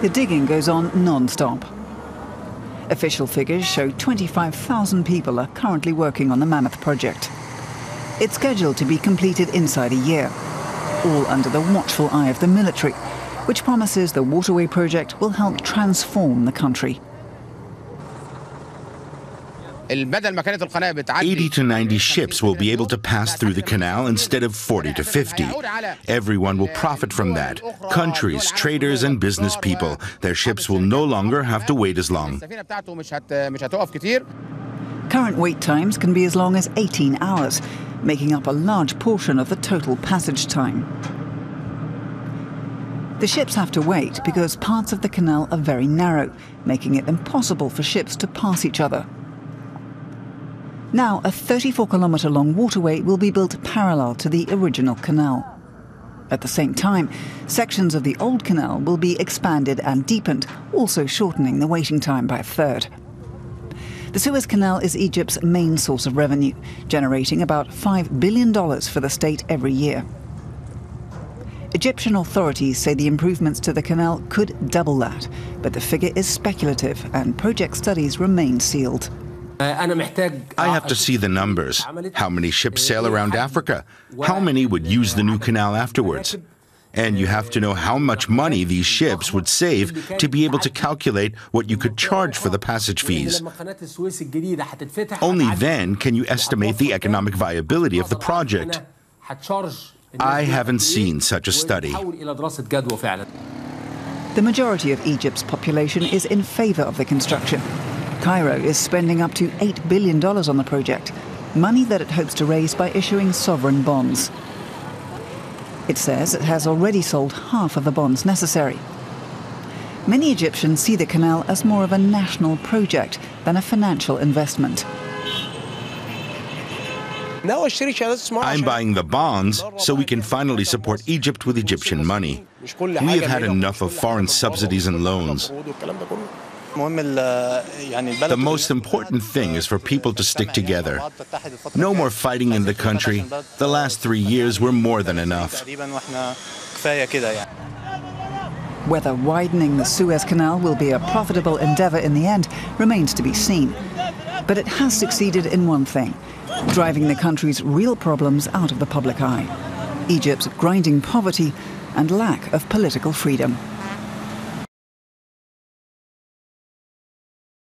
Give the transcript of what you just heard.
The digging goes on non-stop. Official figures show 25,000 people are currently working on the Mammoth project. It's scheduled to be completed inside a year, all under the watchful eye of the military, which promises the waterway project will help transform the country. 80 to 90 ships will be able to pass through the canal instead of 40 to 50. Everyone will profit from that. Countries, traders and business people. Their ships will no longer have to wait as long. Current wait times can be as long as 18 hours, making up a large portion of the total passage time. The ships have to wait because parts of the canal are very narrow, making it impossible for ships to pass each other. Now, a 34-kilometer-long waterway will be built parallel to the original canal. At the same time, sections of the old canal will be expanded and deepened, also shortening the waiting time by a third. The Suez Canal is Egypt's main source of revenue, generating about $5 billion for the state every year. Egyptian authorities say the improvements to the canal could double that, but the figure is speculative and project studies remain sealed. I have to see the numbers. How many ships sail around Africa? How many would use the new canal afterwards? And you have to know how much money these ships would save to be able to calculate what you could charge for the passage fees. Only then can you estimate the economic viability of the project. I haven't seen such a study. The majority of Egypt's population is in favor of the construction. Cairo is spending up to $8 billion on the project, money that it hopes to raise by issuing sovereign bonds. It says it has already sold half of the bonds necessary. Many Egyptians see the canal as more of a national project than a financial investment. I'm buying the bonds so we can finally support Egypt with Egyptian money. We have had enough of foreign subsidies and loans. The most important thing is for people to stick together. No more fighting in the country. The last 3 years were more than enough. Whether widening the Suez Canal will be a profitable endeavor in the end remains to be seen. But it has succeeded in one thing, driving the country's real problems out of the public eye: Egypt's grinding poverty and lack of political freedom.